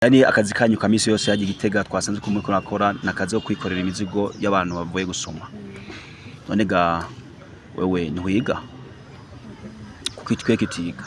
Yani akazi kanyu kamisi yose yaje Gitega twasanze ko muri ko nakora nakazi ko kwikorera imizigo y'abantu bavuye gusoma. None ga wewe ntiwiga kuko itwe kitiga.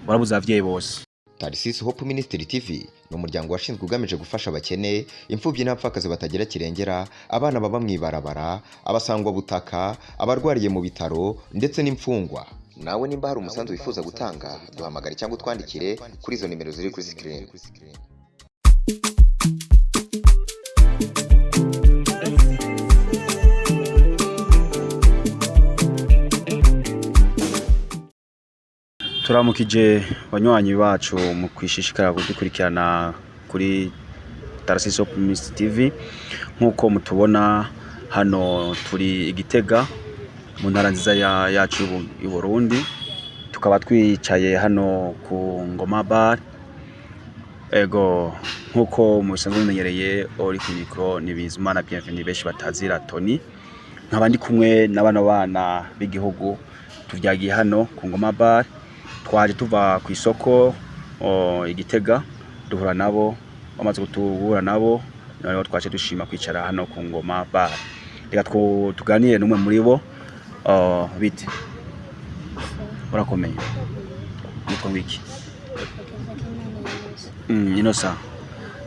Warabuze abavyeyi bose. Tarisisi Hope Ministry TV ni umuryango washinzwe ugamije gufasha abakene, imfubyi n'abapfakazi batagira kirengera, abana baba mwibarabara, abasangwa butaka, abarwariye mu bitaro ndetse n'imfungwa. Nawe nimba hari umusanzu wifuza gutanga, duhamagare cyangwa utwandikire kuri izo nimero ziri kuri screen. Turamukije banywanyi bacu mu kwishishikara kudukurikirana kuri Tarisisi Hope Ministry TV. Nkuko mutubona hano turi Igitega mu ntara nziza yacu y'u Burundi, tukaba twicaye hano ku Ngoma Bar. Ego nkuko musanzwe mumenyereye ori ku micro ni Bizimana Bienvenue beshi batazira Tony, nkabandi kumwe n'abana bana b'igihugu. Tuvyagiye hano ku Ngoma Bar, twaje tuva ku isoko Igitega, duhura nabo, bamaze gutuhura nabo nabo twaje dushima kwicara hano ku Ngoma Bar. Reka tuganire n'umwe muri bo. Bite urakomeye nitwa wiki Inosa,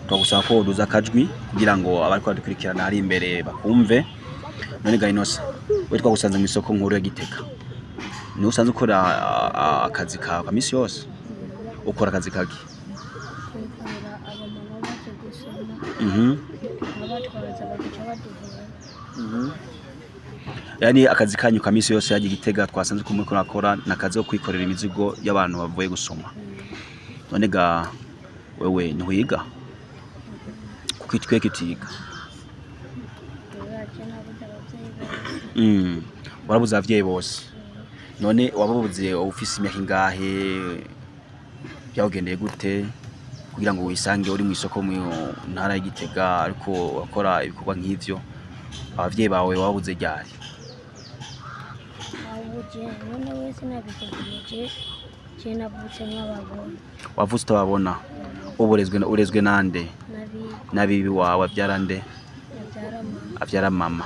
twagusaba ko duza akajwi kugira ngo abariko badukurikirana ari imbere bakumve. None ga Inosa, we twagusanze mu isoko nkuru ya Gitega, ni usanzwe ukora akazi ka kamisi yose? Ukora akazi kaki? Yani akazi kanyu kamisi yose yaje Gitega twasanze ko muri ko nakora nakazi ko kwikorera imizigo y'abantu bavuye gusoma. None ga wewe ntiwiga kuko itwe kitiga. Warabuze abavyeyi bose. None wababuze ofisi imyaka ingahe? Byagendeye gute kugira ngo wisange uri mu isoko mu ntara ya Gitega ariko wakora ibikorwa nk'ivyo? Abavyeyi bawe wabuze ryari? Wavutse utababona? Urezwe nande? Nabibi wawe avyara nde? Avyara mama.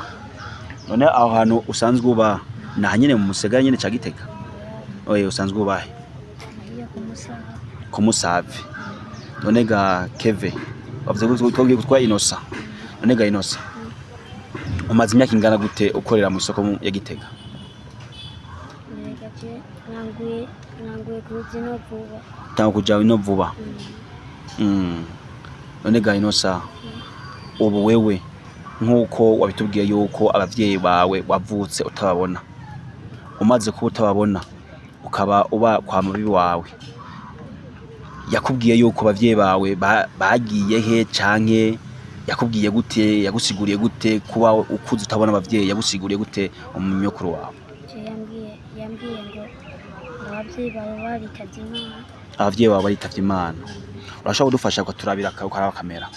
None aho hantu usanzwe uba na nyine mu Musega nyine ca Gitega? Oye usanzwe ubahe? Ku Musave. None ga Keve, wavuze ko twogiye gutwa Inosa. None ga Inosa, umaze imyaka ingana gute ukorera mu isoko ya Gitega? Nanguye kuzino vuba. Tangu kuja ino vuba. None ga Inosa, ubu wewe nkuko wabitubwiye yuko abavyeyi bawe wavutse utababona, umaze kuba utababona ukaba uba kwa mubibi wawe, yakubwiye yuko abavyeyi bawe bagiye he canke yakubwiye gute? Yagusiguriye gute kuba ukuze utabona abavyeyi? Yagusiguriye gute umunyokuru wawe? Yambwiye ngo abavyeyi bawe baritavye Imana. Abavyeyi bawe baritavye Imana. Urashobora kudufasha ko turabira ukara kamera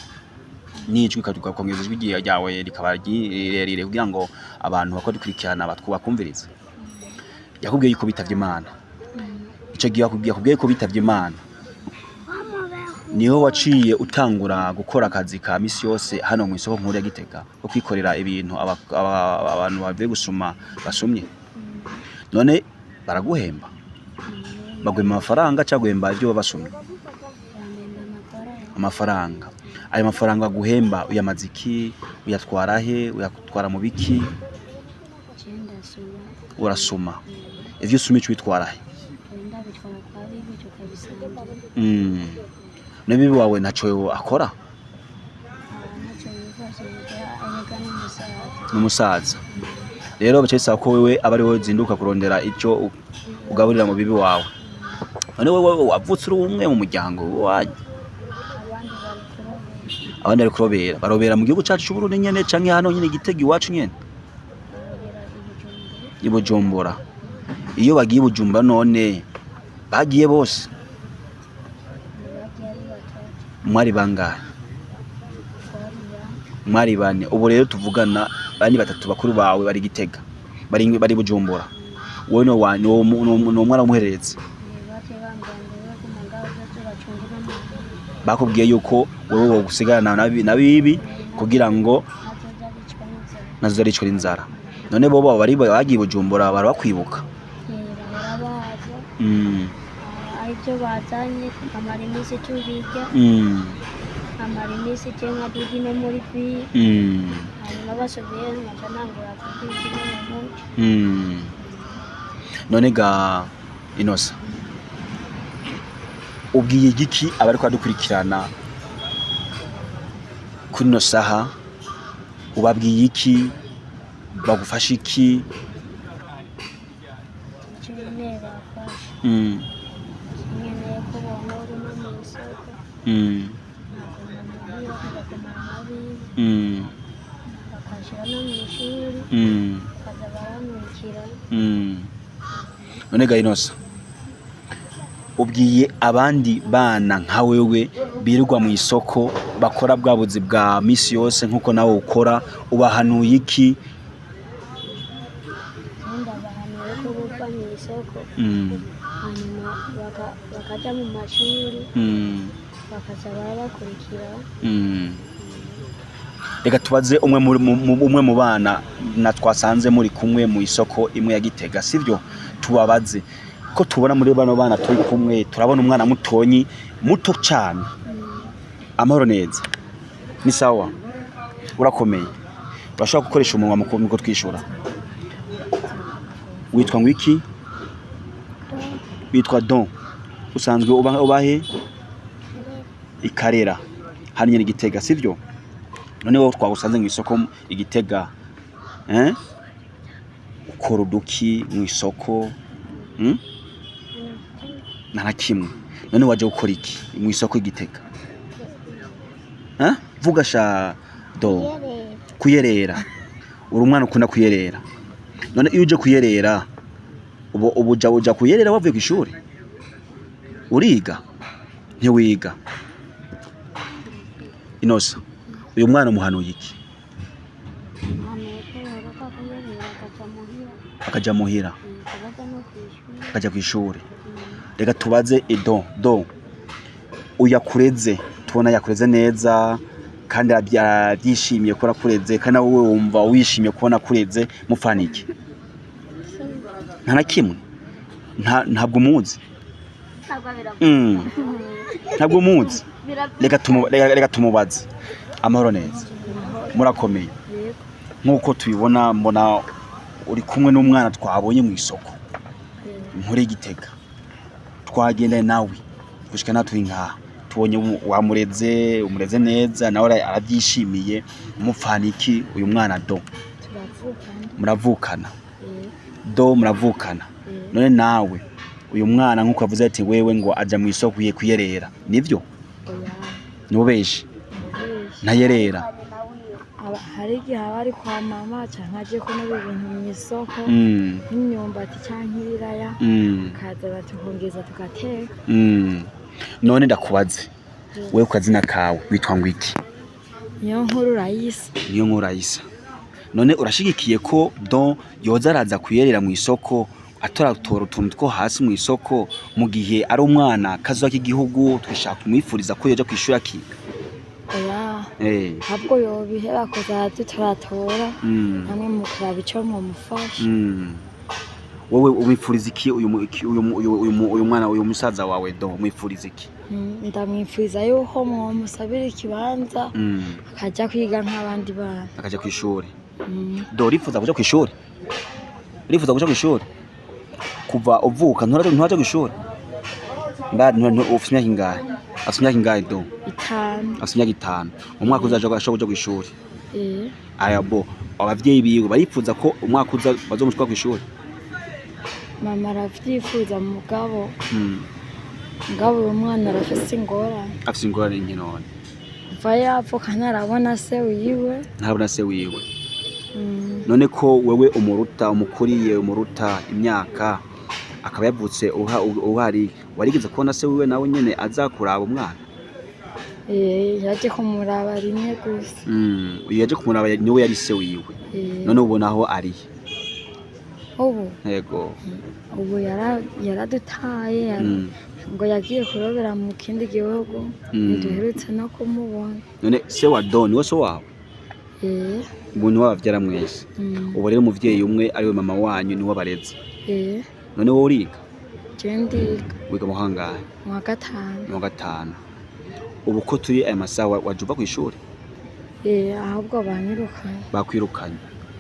n'ijwi kongeza ijwi ryawe rikaba rirerire kugira ngo abantu bako dukurikirana batwubakumviriza? Yakubwiye yuko bitavye Imana. Ico gihe yakubwiye ko bitavye Imana, niho waciye utangura gukora akazi ka misi yose hano mu isoko nkuru ya Gitega ko kwikorera ibintu abantu bavuye gusuma basumye? None baraguhemba? Baguhemba amafaranga cyangwa guhemba ibyo basumye? Amafaranga. Ayo mafaranga guhemba uyamaziki, uyatwara he? Uyatwara mu biki? Urasuma. Ivyo usumye cyo bitwara he? Nabibi wawe ntaco akora? Numusaza. Rero bacesa ko wewe abari wowe zinduka kurondera ico ugaburira mu bibi wawe. None wewe wavutse uri umwe mu muryango waje? Abandi ari kurobera, barobera mu gihugu cyacu cy'u Burundi nyene canke hano nyene Gitega iwacu nyene? I Bujumbura. Iyo bagiye Bujumbura none bagiye bose? Mwari bangahe? Mwari bane. Ubu rero tuvugana bani batatu bakuru bawe bari Gitega, bari Bujumbura. Wowe no mwana umuhereretse? barambwira ko mugabo bazobacungira n'amahanga bakubwiye yuko wowe wogusigarana na bibi kugira ngo nazozabicwa n'inzara. nazaricwa inzara. None bo bari bagiye Bujumbura barabakwibuka. Barabaza Mm. aribyo bazanye tukamara iminsi tubirya Mm. amara iminsi nka dugi no muri bi Mm. hanyuma basubiye nkaca nangura kubiga no mu muco. Mm. None ga Inosa, ubwiye igiki abari kwadukurikirana kuri no saha? Ubabwiye iki? Bagufasha iki? icyo nyine bafashe Mm. nkeneye ko bonkora no mu isoko Mm. muhira tugakomana n'abibi Mm. bakashyira no mu ishuri Mm. bakaza barankurikira. Mm. None ga Inosa, ubwiye abandi bana nka wewe birirwa mu isoko bakora bwa buzi bwa misi yose nkuko nawe ukora, ubahanuye iki? ndabahanuye ko buva mu isoko Mm. hanyuma bakajya mu mashuri Mm. bakaza barabakurikira. Mm. Reka tubaze umwe mu bana na twasanze muri kumwe mu isoko imwe ya Gitega, sivyo? Tubabaze ko tubona muri bano bana turi kumwe, turabona umwana mutonyi muto cyane. Amahoro neza, ni sawa? Urakomeye? Urashobora gukoresha umunwa mu ko twishura? Witwa ngwiki? Witwa Don. Usanzwe ubahe? Ikarera hano nyine Gitega, sivyo? None wowe twagusanze mu isoko Igitega, ukora uduki mu isoko? Nta kimwe. None waje gukora iki mu isoko Igitega? Vuga sha Do. Kuyerera. Uri umwana ukunda kuyerera. None iyo uje kuyerera uja kuyerera wavuye ku ishuri? Uriga? Ntiwiga? Inosa, uyu mwana umuhanuye iki? Akaja muhira akaja ku ishuri. Reka tubaze Do, uyakureze, tubona yakureze neza kandi abyishimiye ko akureze, kandi wowe wumva wishimiye kubona akureze, mufana iki? Nta na kimwe? Ntabwo umuzi? Ntabwo umuzi? Reka tumubaze. Amahoro neza, murakomeye? Nkuko tubibona, mbona uri kumwe n'umwana twabonye mu isoko muri Gitega, twagendanye nawe gushika naturi nkaha, tubonye wamureze, umureze neza, nawe arabyishimiye, mufana iki uyu mwana Do? Muravukana? Do muravukana? None nawe uyu mwana nkuko avuze ati wewe ngo aja mu isoko kuyerera, nivyo? Nubeje ntayerera? Hari igihe aba ari kwa mama cyangwa aje kunaba ibintu mu isoko nk'imyumbati cyangwa ibiraya, kaza batukongeza tugateka. None ndakubaze, wewe ku kazina kawe witwa ngwiki? Niyo nkuru Raisa. Niyo nkuru Raisa. None urashigikiye ko Do yoza araza kuyerera mu isoko, atoratora utuntu two hasi mu isoko, mu gihe ari umwana kazo k'igihugu twishaka kumwifuriza ko yoja kwishura akiga? Ntabwo yobihera kuza tutaratora namwe mukuraba ico mumufasha. Wowe umwifuriza iki uyu mwana, uyu musaza wawe Do, umwifuriza iki? Ndamwifuriza yuko mwomusabira ikibanza akaja kwiga nk'abandi bana, akaja ku ishuri. Do, urifuza kuja ku ishuri? Urifuza kuja ku ishuri? Kuva uvuka nturaja ku ishuri? Ufite imyaka ingahe? Afite imyaka ingahe Do? 5. Afite imyaka 5. Umwaka uzaja kuja ku ishuri? Ayabo, abavyeyi biwe barifuza ko umwaka uza bazomushika ku ishuri? Mama aravyifuza mugabo uyu mwana arafise ingorane. Afise ingorane nke none? Kuva yavuka ntarabona se wiwe. Ntarabona se wiwe? None ko wewe umukuriye umuruta imyaka, akaba yavutse uhari, warigeze kubona se wiwe nawe nyene azakuraba umwana? Yaje kumuraba rimwe gusa. Uyu yaje kumuraba niwe yari se wiwe? None ubona aho ari? Ubu? Yego. Ubu yaradutaye, ngo yagiye kurobera mu kindi gihugu ntiduherutse no kumubona. None se wa Don niwe so wawe? Umuntu wabavyara mwese. Ubu rero umuvyeyi umwe ariwe mama wanyu niwe bareze. None wowe uriga? Je ndiga. Wiga mu hangahe? Mu wa gatanu. Mu wa gatanu. Ubu ko turi aya masaha waje uva kw'ishuri? Ahubwo banyirukanye.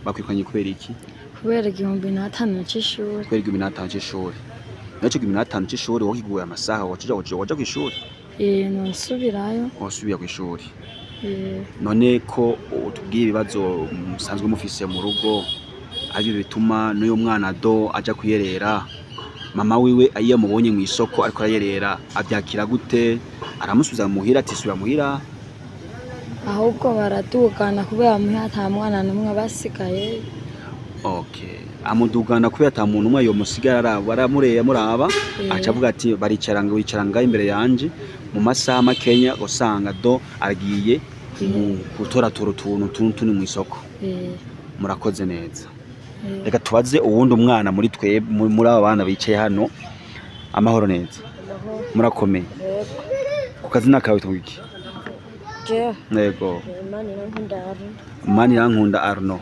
Bakwirukanye kubera iki? Kubera 1500 c'ishuri. Kubera 1500 c'ishuri. Naco 1500 c'ishuri wakiguye amasaha waja kw'ishuri? Nosubirayo. Wasubira kw'ishuri. None ko utubwiye ibibazo musanzwe mufise mu rugo aribyo bituma n'uyo mwana do aja kuyerera, mama wiwe ayiye mubonye mu isoko ariko arayerera abyakira gute? Aramusubiza muhira ati subira muhira? Ahubwo baradugana kubera muhira ata mwana n'umwe basigaye. Okay. Amudugana kubera ata muntu umwe yo musigara baramureye muraba aca avuga ati baricara ngo wicara ngaho imbere yanje mu masaha makenya usanga do agiye gutoratura utuntu tuni mu isoko. Murakoze neza. Reka tubaze uwundi umwana muri aba bana bicaye hano. Amahoro neza. Murakomeye. Ku kazina kawe twiki? Yego. Manirankunda Arno.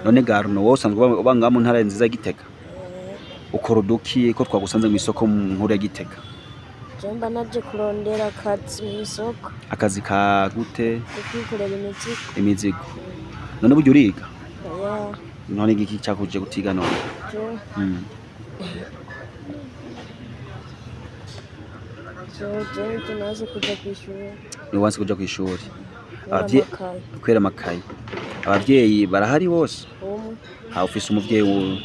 None ga Arno wowe usanzwe uba ngaho mu ntara nziza Gitega? Ukora uduki ko twagusanze mu isoko mu nkuru ya Gitega? Jemba naje kurondera akazi mu isoko. Akazi ka gute? Kwikorera imizigo. None buryo uriga? None igiki cyakuje gutiga none? Je naje kuja kw'ishuri. Ni wanse kuja kw'ishuri. Kwera amakaye. Abavyeyi barahari bose? Ufise umuvyeyi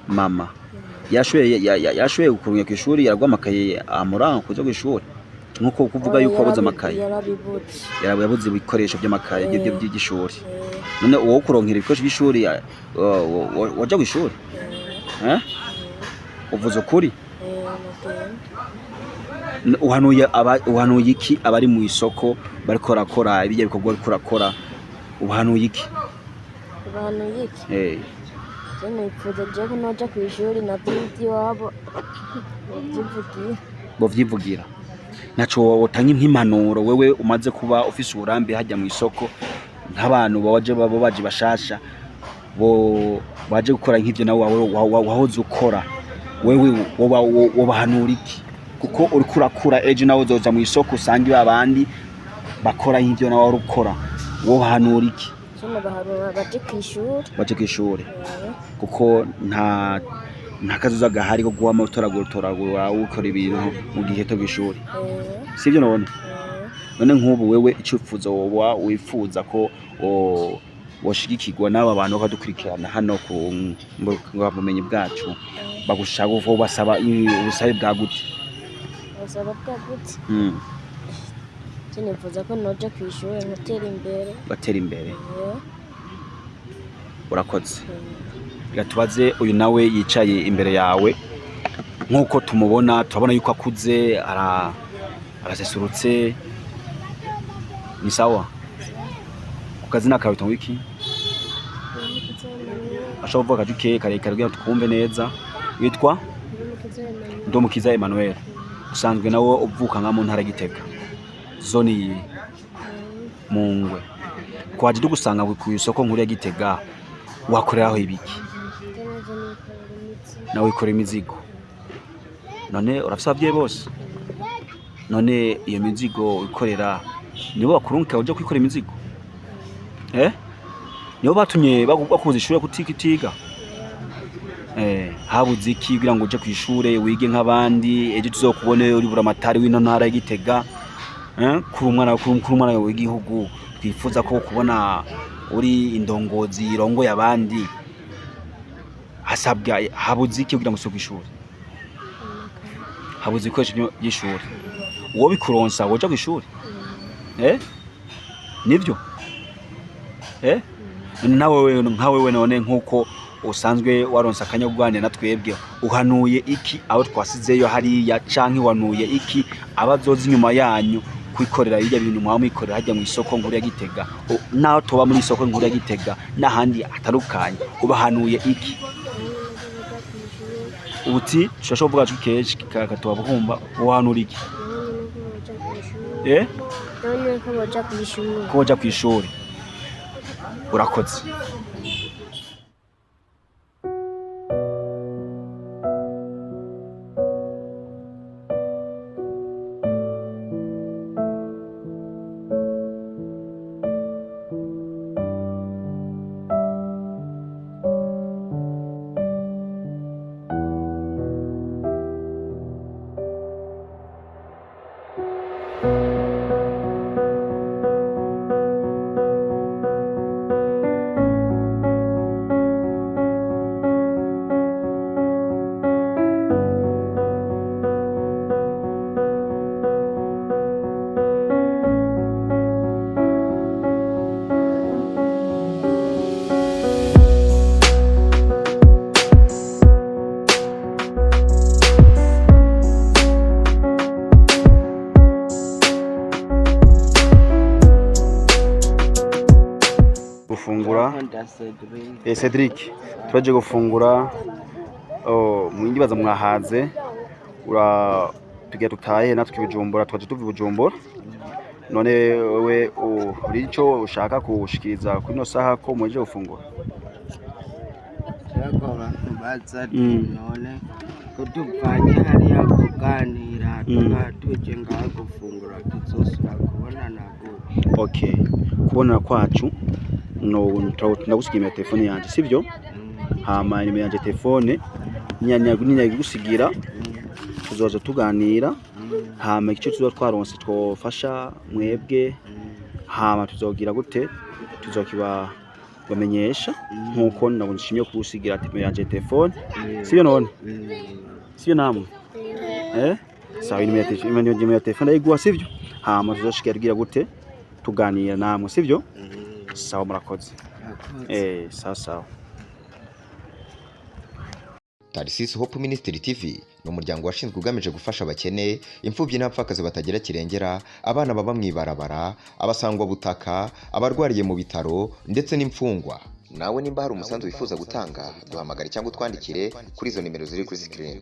mama. Yashoboye gukurunga kw'ishuri yaragwa amakaye amuranga kuja kw'ishuri nkuko kuvuga yuko abuze amakaye? Yabuze ibikoresho by'amakaye by'igishuri. None wowe kuronkera ibikoresho by'ishuri waja kw'ishuri? Uvuze ukuri? Uhanuye iki abari mu isoko bariko rakora ibijya bikorwa bariko rakora? Uhanuye iki? Uhanuye iki? Nipfuza je ko noja kw'ishuri navyiti wabo bovyivugira. Naco wotanga impanuro wewe umaze kuba ufise uburambe hajya mu isoko nk'abantu baje bashasha baje gukora nk'ivyo nawe wahoze ukora, wewe wobahanura iki? Kuko uriko urakura ejo nawe uzoza mu isoko usange abandi bakora nk'ivyo nawe urukora, wobahanura iki? Baje kw'ishuri. Kuko nta kazuza gahari ko guha amatoragura ukora ibintu mu gihe cyo kw'ishuri. Sivyo none? None nk'ubu wewe icyifuzo woba wifuza ko woshigikirwa n'aba bantu bakadukurikirana hano ku bumenyi bwacu bagushaka uvo basaba ubusabe bwa gute? Basaba bwa gute? Nifuza ko noja kw'ishuri ngatera imbere. Batera imbere. Urakoze. Reka tubaze uyu nawe yicaye imbere yawe nkuko tumubona, turabona yuko akuze arasesurutse. Ni sawa? Ku kazina kawe twiki? Ashobora kuvuga kajuke karekare kugira tukumve neza. Witwa? Ndomukiza Emmanuel. Usanzwe nawo uvuka nka mu ntara Gitega. Zoni Mungwe. Kwaje dugusanga ku isoko nkuru ya Gitega wakoreraho ibiki? Nawe ikora imizigo. None urafise abavyeyi bose? None iyo mizigo ikorera nibo bakurunka uje kwikora imizigo? Nibo batumye bakuza ishure kutikitiga? Habuze iki kugira ngo uje kw'ishure wige nk'abandi ejo tuzokubone uri buramatari w'ino ntara ya Gitega? Kuri umwana w'igihugu twifuza ko kubona uri indongozi irongo y'abandi. Hasabwa habuze iki kugira ngo usoke ishuri? Habuze ibikoresho by'ishuri. Uwo bikuronsa woja kw'ishuri? Nivyo? Nkawe none nkuko usanzwe waronsa akanya kuganira na twebwe, uhanuye iki abo twasizeyo hariya canke wanuye iki abazoza inyuma yanyu kwikorera ibyo bintu mwikorera hajya mu isoko nkuru ya Gitega, naho toba muri isoko nkuru ya Gitega n'ahandi atarukanye, ubahanuye iki? ubuti turashobora kuvuga kenshi kakatuba kumva wohanura iki ko boja kwishuri ko boja kwishuri urakoze gufungura Cedric twaje gufungura mwingibaza mwahaze tugiye tutahe natwe Bujumbura twaje tuvi Bujumbura none wewe uri ico ushaka kushikiriza kuri no saha ko muje gufungura yako abantu baza none kutuvanye hari yakuganira tuje ngaho gufungura tuzosura kubonana gute okay kubonana kwacu no ndagusigira telefone yanje sivyo hama nimero yanje telefone nyanya gusigira tuzoza tuganira hama ico tuzo twaronse twofasha mwebwe hama tuzogira gute tuzokiba bamenyesha nkuko nabonshimye kugusigira nimero yanje telefone sivyo none sivyo namwe sawa nimero telefone yigwa sivyo hama tuzoshikira gute tuganira namwe sivyo sawa murakoze sawa Tarsis Hope Ministry TV ni umuryango washinzwe ugamije gufasha abakene imfubyi n'abapfakazi batagira kirengera abana baba mwibarabara abasangwa butaka abarwariye mu bitaro ndetse n'imfungwa nawe nimba hari umusanzu wifuza gutanga duhamagare cyangwa utwandikire kuri izo nimero ziri kuri screen